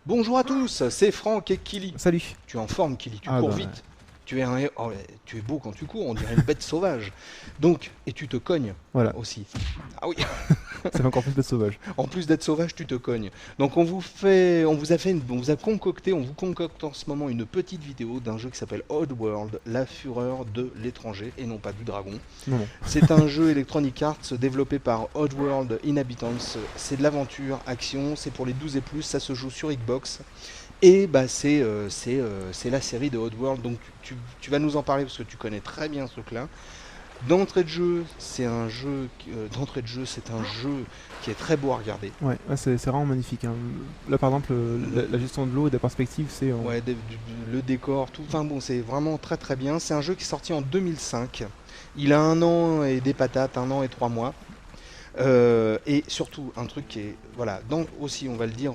Bonjour à tous, c'est Franck et Kili. Salut. Tu es en forme, Kili, tu cours vite. Tu es tu es beau quand tu cours, on dirait une bête sauvage. Donc, et tu te cognes aussi. Ah oui. Ça fait encore plus d'être sauvage. En plus d'être sauvage, tu te cognes. Donc on vous concocte en ce moment une petite vidéo d'un jeu qui s'appelle Oddworld, la fureur de l'étranger, et non pas du dragon. Non. C'est un jeu Electronic Arts développé par Oddworld Inhabitants. C'est de l'aventure, action, c'est pour les 12 et plus, ça se joue sur Xbox. Et bah c'est la série de Oddworld, donc tu vas nous en parler parce que tu connais très bien ce truc-là. D'entrée de jeu, c'est un jeu qui est très beau à regarder. Ouais, c'est vraiment magnifique. Hein. Là, par exemple, la gestion de l'eau et de la perspective, c'est... Ouais, le décor, tout. Enfin bon, c'est vraiment très très bien. C'est un jeu qui est sorti en 2005. Il a 1 an et des patates, 1 an et 3 mois. Et surtout, un truc qui est... Voilà, aussi, on va le dire...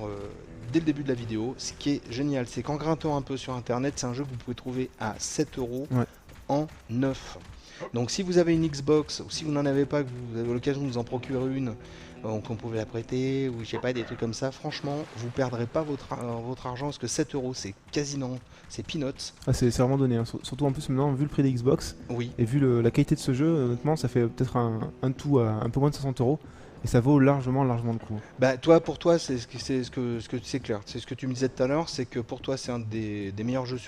dès le début de la vidéo, ce qui est génial, c'est qu'en grattant un peu sur internet, c'est un jeu que vous pouvez trouver à 7 € en neuf. Donc si vous avez une Xbox, ou si vous n'en avez pas, que vous avez l'occasion de vous en procurer une, qu'on pouvait la prêter, ou je sais pas, des trucs comme ça, franchement, vous perdrez pas votre argent, parce que 7 €, c'est quasiment, c'est peanuts. Ah, c'est vraiment donné, hein. Surtout en plus maintenant, vu le prix des Xbox, et vu la qualité de ce jeu, honnêtement, ça fait peut-être un tout à un peu moins de 60 €. Et ça vaut largement le coup. Bah pour toi, c'est clair. C'est ce que tu me disais tout à l'heure, c'est que pour toi c'est un des meilleurs jeux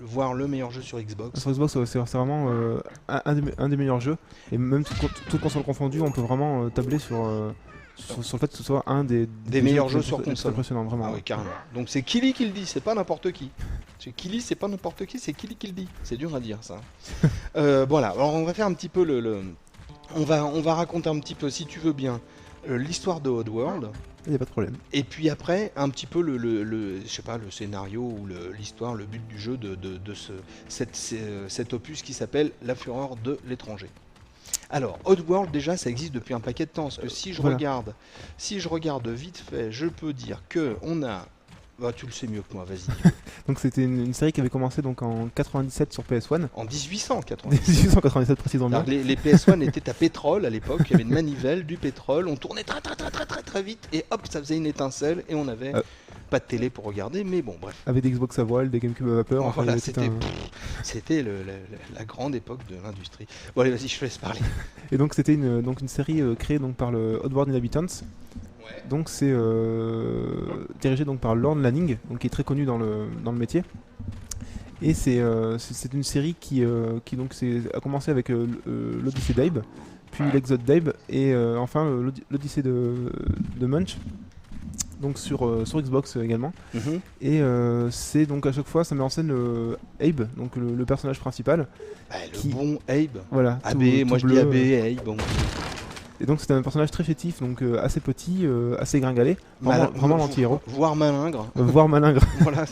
voire le meilleur jeu sur Xbox. Sur Xbox, c'est vraiment un des meilleurs jeux. Et même toutes consoles confondues, on peut vraiment tabler sur le fait que ce soit un des meilleurs jeux sur console. C'est impressionnant, vraiment. Ah oui, carrément. Donc c'est Kili qui le dit, c'est pas n'importe qui. C'est Kili qui le dit. C'est dur à dire ça. Voilà. Alors on va faire un petit peu on va raconter un petit peu, si tu veux bien, l'histoire de Oddworld. Il n'y a pas de problème. Et puis après, un petit peu le scénario ou l'histoire, le but du jeu de cet opus qui s'appelle La Fureur de l'étranger. Alors, Oddworld, déjà, ça existe depuis un paquet de temps. Parce que si je regarde vite fait, je peux dire que on a... Bah, tu le sais mieux que moi, vas-y. Donc c'était une série qui avait commencé donc en 97 sur PS1. En 1897. 1897 précisément. Les PS1 étaient à pétrole à l'époque, il y avait une manivelle, du pétrole, on tournait très vite et hop, ça faisait une étincelle et on avait pas de télé pour regarder, mais bon, bref. Avec des Xbox à voile, des GameCube à vapeur. Voilà, c'était la grande époque de l'industrie. Bon allez, vas-y, je te laisse parler. Et donc c'était une série créée donc par le Oddworld Inhabitants. Donc c'est dirigé donc par Lorne Lanning, donc qui est très connu dans le métier. Et c'est une série qui a commencé avec l'Odyssée d'Abe, puis l'Exode d'Abe et enfin l'Odyssée de Munch. Donc sur Xbox également. Et c'est donc à chaque fois ça met en scène Abe, donc le personnage principal. Bon Abe. Voilà. Moi je dis Abe, Abe. Bon. Et donc c'était un personnage très chétif, donc assez petit, assez gringalé, vraiment l'anti-héros. Voire malingre. Voire malingre. Voilà.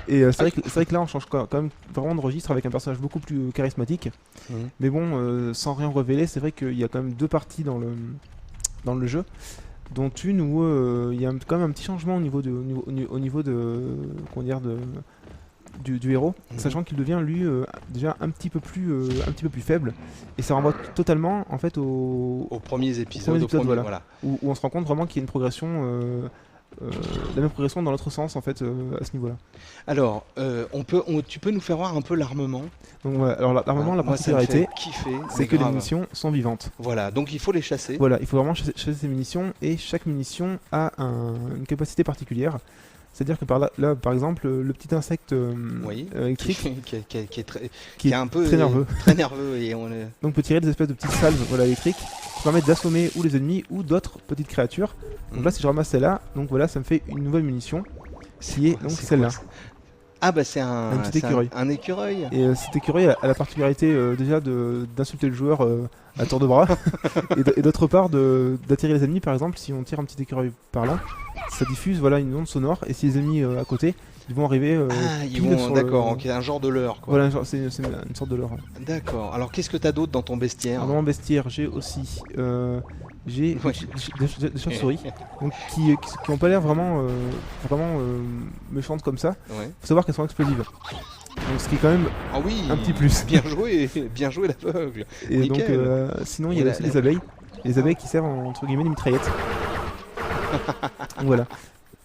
Et c'est vrai que là on change quand même vraiment de registre avec un personnage beaucoup plus charismatique. Mais bon, sans rien révéler, c'est vrai qu'il y a quand même 2 parties dans le jeu, dont une où il y a quand même un petit changement au niveau du héros, sachant qu'il devient lui déjà un petit peu plus faible, et ça renvoie totalement en fait aux premiers épisodes, voilà. Où on se rend compte vraiment qu'il y a une progression, la même progression dans l'autre sens en fait à ce niveau-là. Alors tu peux nous faire voir un peu l'armement. Donc voilà, alors l'armement, la particularité, c'est que les munitions sont vivantes. Voilà, donc il faut les chasser. Voilà, il faut vraiment chasser ces munitions, et chaque munition a une capacité particulière. C'est-à-dire que par exemple, le petit insecte électrique qui est un peu très nerveux. Très nerveux donc peut tirer des espèces de petites salves électriques qui permettent d'assommer ou les ennemis ou d'autres petites créatures. Donc là, si je ramasse celle-là, donc voilà, ça me fait une nouvelle munition qui est donc celle-là. Ah bah c'est un petit écureuil. Un écureuil. Et cet écureuil a la particularité déjà d'insulter le joueur à tour de bras et d'autre part d'attirer les ennemis. Par exemple, si on tire un petit écureuil par là, ça diffuse une onde sonore, et si les ennemis à côté, ils vont arriver d'accord, un genre de leurre quoi. Voilà, c'est une sorte de leurre. D'accord. Alors qu'est-ce que t'as d'autre dans ton bestiaire? Dans mon bestiaire, j'ai aussi des chauves-souris donc, qui ont pas l'air vraiment méchantes comme ça. Faut savoir qu'elles sont explosives. Donc ce qui est quand même Ah oui, un petit plus. bien joué l'aveugle. Et donc Nickel. sinon il y a aussi les abeilles. Les abeilles qui servent entre guillemets de mitraillettes. Donc voilà.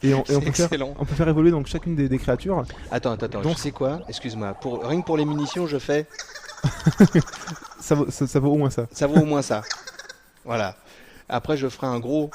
Et on peut Excellent. on peut faire évoluer donc chacune des créatures. Attends, Donc- je sais quoi? Excuse-moi. Rien que pour les munitions, je fais. Ça vaut au moins ça. Ça vaut au moins ça. Voilà. Après, je ferai un gros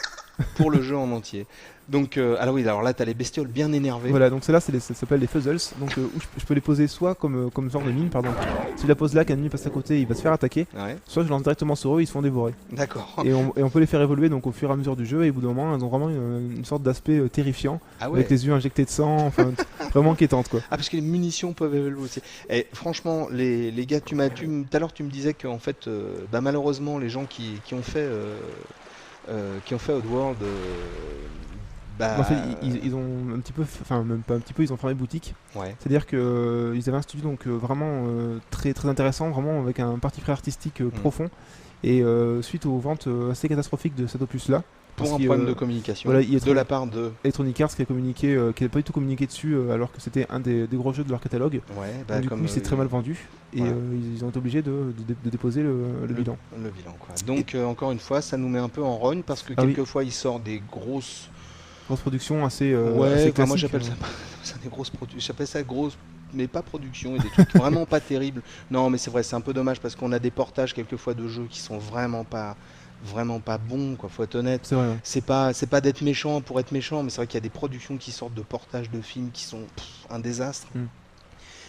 pour le jeu en entier. Donc, alors oui, alors là, t'as les bestioles bien énervées. Voilà, donc celles-là, ça s'appelle les fuzzles. Donc où je peux les poser soit comme genre de mine, pardon. Si je la pose là, qu'un ennemi passe à côté, il va se faire attaquer. Ouais, Soit je lance directement sur eux, ils se font dévorer. d'accord. Et on peut les faire évoluer donc au fur et à mesure du jeu. Et au bout d'un moment, elles ont vraiment une sorte d'aspect terrifiant, Ah ouais. avec les yeux injectés de sang, enfin vraiment inquiétante quoi. Ah, parce que les munitions peuvent évoluer aussi. Et franchement, les gars, tout à l'heure, tu me disais qu'en fait, bah, malheureusement, les gens qui ont fait Oddworld, bah, En fait, ils ont un petit peu, enfin même pas un petit peu, ils ont fermé boutique. ouais, C'est-à-dire que ils avaient un studio donc vraiment très très intéressant, vraiment avec un parti pris artistique profond. Et suite aux ventes assez catastrophiques de cet opus-là, pour parce un qu'il, problème de communication voilà, il y a de la part de. Electronic Arts qui a communiqué, qui n'a pas du tout communiqué dessus alors que c'était un des gros jeux de leur catalogue. Ouais, Donc, bah, du comme coup, c'est très mal vendu et voilà. Ils ont été obligés de déposer le bilan. Le bilan, quoi. Donc, encore une fois, ça nous met un peu en rogne parce que Ah oui. quelquefois, il sort des grosses. Grosse production assez, Ouais, assez enfin, moi classique, j'appelle ça des grosses productions. J'appelle ça grosse, mais pas production et des trucs vraiment pas terribles. Non, mais c'est vrai, c'est un peu dommage parce qu'on a des portages quelquefois de jeux qui sont vraiment pas bons, quoi. Faut être honnête. C'est vrai. Ouais. C'est pas d'être méchant pour être méchant, mais c'est vrai qu'il y a des productions qui sortent de portages de films qui sont un désastre. Mm.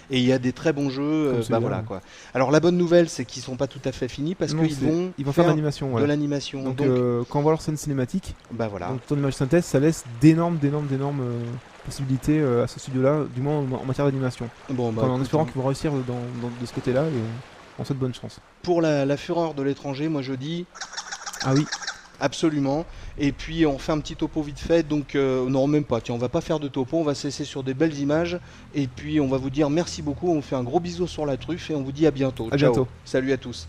Et il y a des très bons jeux, Comme bah celui-là, voilà ouais. quoi. Alors la bonne nouvelle, c'est qu'ils sont pas tout à fait finis parce Non, qu'ils vont faire de faire l'animation. de Voilà. l'animation. Donc, Donc, quand on voit leur scène cinématique, bah voilà. donc ton image synthèse, ça laisse d'énormes possibilités à ce studio-là, du moins en matière d'animation. Bon, bah, En écoute, espérant qu'ils vont réussir de ce côté-là et on souhaite bonne chance. pour la fureur de l'étranger, moi je dis Ah oui, absolument. Et puis on fait un petit topo vite fait. Donc non, même pas. Tiens, on va pas faire de topo. On va se laisser sur des belles images. Et puis on va vous dire merci beaucoup. On fait un gros bisou sur la truffe et on vous dit à bientôt. À Ciao. bientôt. Salut à tous.